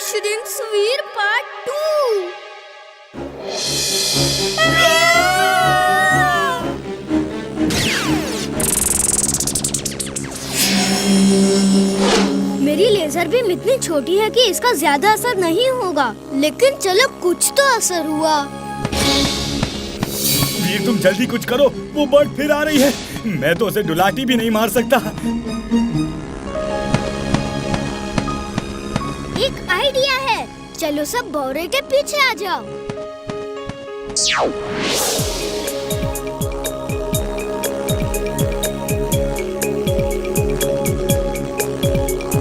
श्रिंक्सवीर part 2। मेरी laser beam इतनी छोटी है कि इसका ज्यादा असर नहीं होगा, लेकिन चलो कुछ तो असर हुआ। वीर तुम जल्दी कुछ करो, वो बर्ड फिर आ रही है। मैं तो उसे डुलाटी भी नहीं मार सकता। एक आइडिया है, चलो सब भौरे के पीछे आ जाओ।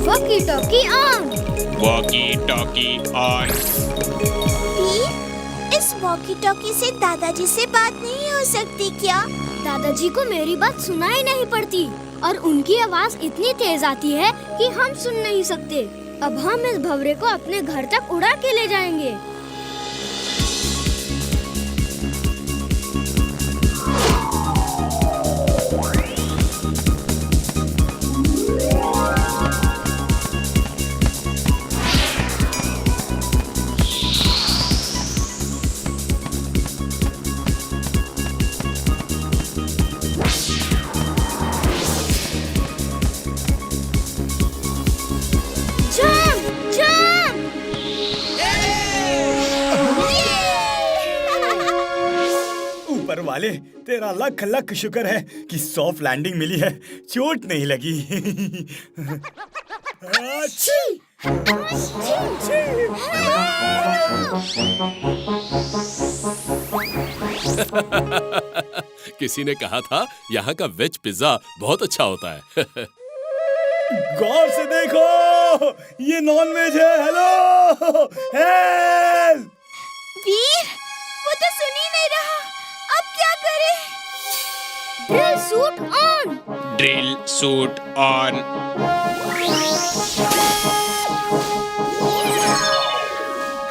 Walkie talkie on. Walkie talkie on. इस वॉकी टॉकी से दादाजी से बात नहीं हो सकती क्या? दादाजी को मेरी बात सुनाई नहीं पड़ती और उनकी आवाज इतनी तेज आती है कि हम सुन नहीं सकते। अब हम इस भंवरे को अपने घर तक उड़ा के ले जाएंगे। ऊपर वाले तेरा लख लख शुक्र है कि सॉफ्ट लैंडिंग मिली है, चोट नहीं लगी। किसी ने कहा था यहाँ का वेज पिज्जा बहुत अच्छा होता है। गौर से देखो, ये नॉन वेज है। Hello help! वीर, वो तो सुन ही नहीं रहा। अब क्या करें? Drill suit on. Drill suit on.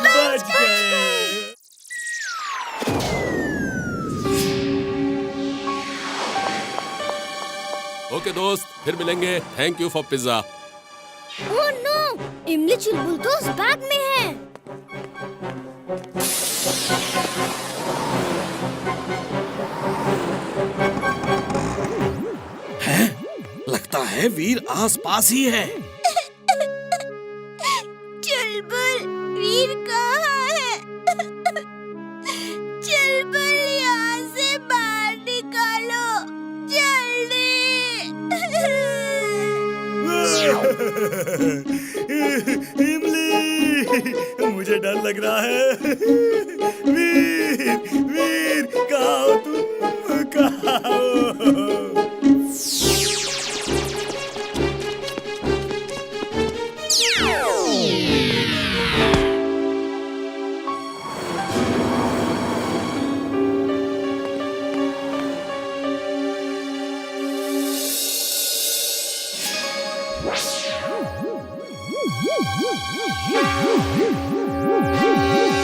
बच गए। ओके दोस्त, फिर मिलेंगे। Thank you for pizza. Oh no, Imli Chulbul तो उस बैग में है। लगता है वीर आसपास ही है। चुलबुल, वीर कहाँ है? चुलबुल, यहाँ से बाहर निकालो, जल्दी। इमली, मुझे डर लग रहा है। वीर, वीर, कहाँ हो तुम? कहाँ हो?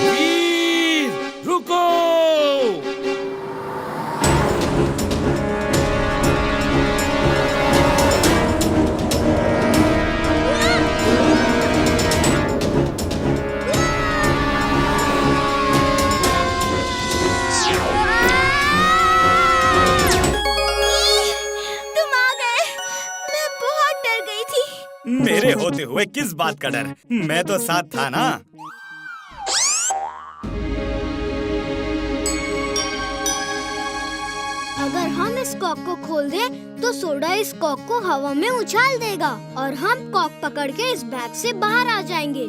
वीर, रुको! तुम आ गए। मैं बहुत डर गई थी। मेरे होते हुए किस बात का डर? मैं तो साथ था ना। अगर हम इस कॉक को खोल दें, तो सोडा इस कॉक को हवा में उछाल देगा और हम कॉक पकड़ के इस बैग से बाहर आ जाएंगे।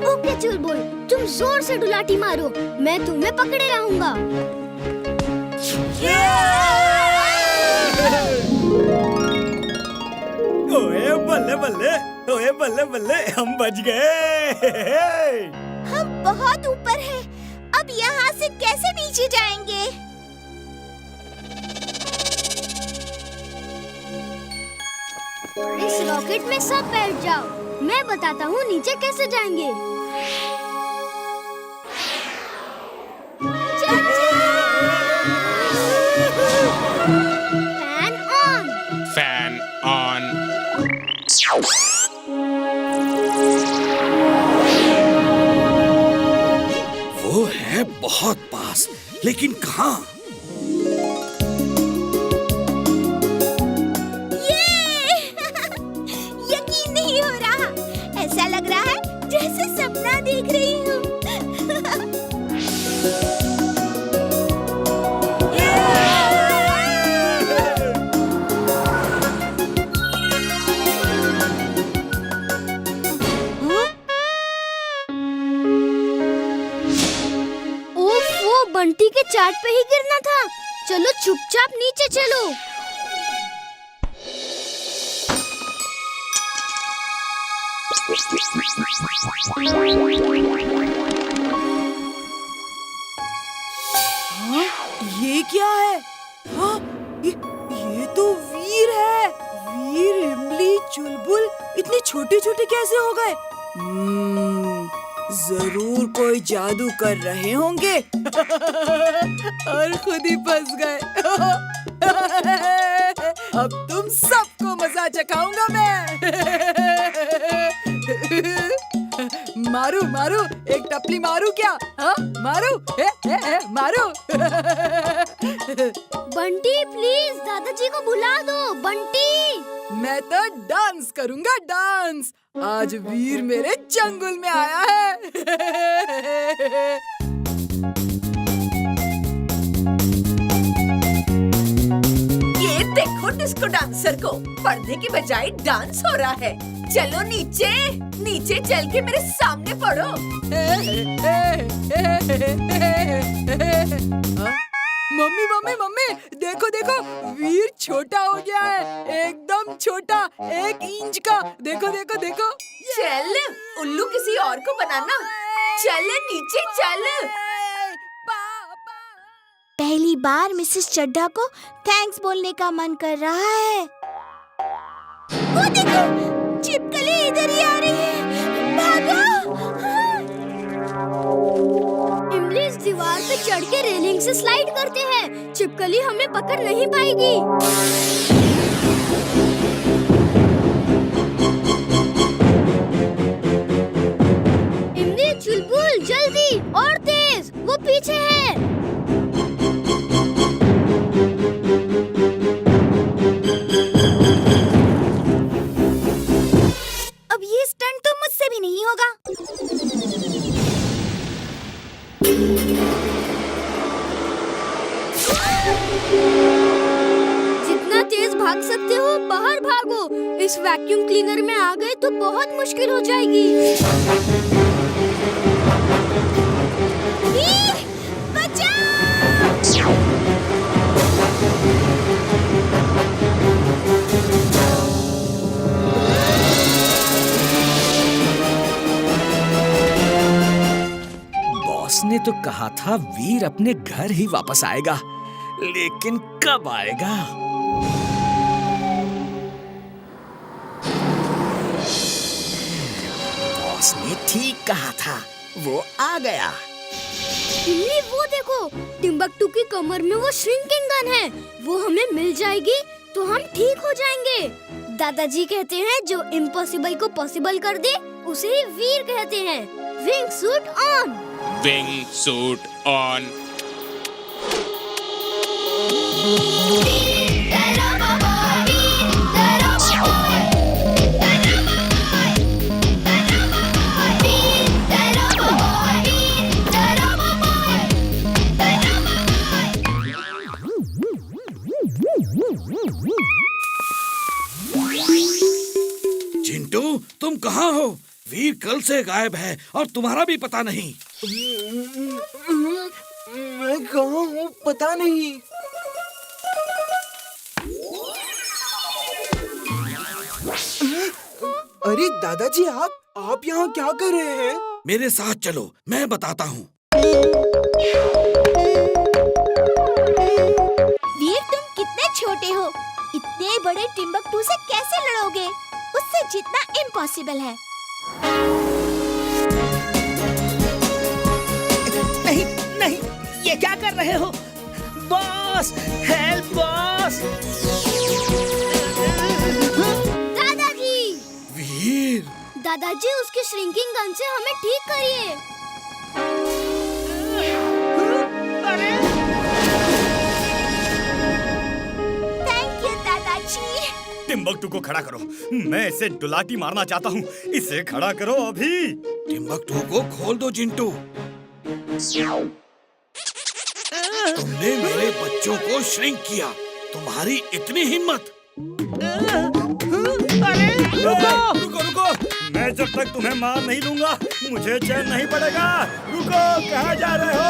ओके चुलबुल, तुम जोर से डुलाटी मारो, मैं तुम्हें पकड़े रहूंगा। ओए बल्ले बल्ले, ओए बल्ले बल्ले, हम बच गए। हम बहुत ऊपर हैं। अब यहाँ से कैसे नीचे जाएंगे? इस रॉकेट में सब बैठ जाओ, मैं बताता हूँ नीचे कैसे जाएंगे। Fan on. वो है बहुत पास, लेकिन कहाँ? यकीन नहीं हो रहा, ऐसा लग रहा है जैसे सपना देख रही हूँ। ओफो, बंटी के चाट पे ही गिरना था। चलो चुपचाप नीचे चलो। हाँ, ये क्या है? हाँ, ये तो वीर है। वीर, इमली, चुलबुल इतने छोटे छोटे कैसे हो गए? जरूर कोई जादू कर रहे होंगे और खुद ही फंस गए। अब तुम सबको मजा चखाऊंगा मैं। मारू मारू, एक टपली मारू क्या? हाँ मारू, मारू। बंटी प्लीज दादाजी को बुला दो। बंटी, मैं तो डांस करूंगा, डांस। आज वीर मेरे जंगल में आया है। ये देखो डिस्को डांसर को, पर्दे की बजाय डांस हो रहा है। चलो नीचे, नीचे चल के मेरे सामने पड़ो। मम्मी मम्मी मम्मी, देखो देखो, वीर छोटा हो गया है, एकदम छोटा, 1 इंच का। देखो देखो देखो। चल, उल्लू किसी और को बनाना। चल नीचे चल। पहली बार मिसेस चड्ढा को थैंक्स बोलने का मन कर रहा है। वो देखो, छिपकली इधर ही आ रही है। भागो! इमली इस दीवार पे चढ़ के रेलिंग से स्लाइड करते हैं। छिपकली हमें पकड़ नहीं पाएगी। इमली, चुलबुल, जल्दी और तेज, वो पीछे है। अब ये स्टंट तो मुझसे भी नहीं होगा। जितना तेज भाग सकते हो बाहर भागो। इस वैक्यूम क्लीनर में आ गए तो बहुत मुश्किल हो जाएगी। वीर, बचाओ! बॉस ने तो कहा था वीर अपने घर ही वापस आएगा, लेकिन कब आएगा? बॉस ने ठीक कहा था, वो आ गया। इमली, वो देखो, टिम्बकटू की कमर में वो श्रिंकिंग गन है। वो हमें मिल जाएगी तो हम ठीक हो जाएंगे। दादाजी कहते हैं जो इम्पॉसिबल को पॉसिबल कर दे उसे ही वीर कहते हैं। Wing suit on. Wing suit on. Chintu, तुम कहाँ हो? वीर कल से गायब है और तुम्हारा भी पता नहीं। मैं कहाँ हूँ पता नहीं। अरे दादाजी, आप यहाँ क्या कर रहे हैं? मेरे साथ चलो, मैं बताता हूँ। वीर, तुम कितने छोटे हो, इतने बड़े टिम्बकटू से कैसे लड़ोगे? उससे जीतना इम्पॉसिबल है। नहीं नहीं, ये क्या कर रहे हो? Boss, help boss! दादाजी, दादाजी उसकी श्रिंकिंग गन से हमें ठीक करिए। थैंक यू दादाजी। टिम्बकटू को खड़ा करो, मैं इसे डुलाटी मारना चाहता हूँ। इसे खड़ा करो अभी। टिम्बकटू को खोल दो जिंटू। तुमने मेरे बच्चों को श्रिंक किया, तुम्हारी इतनी हिम्मत। रुको रुको, मैं जब तक तुम्हें मार नहीं लूंगा मुझे चैन नहीं पड़ेगा। रुको, कहाँ जा रहे हो?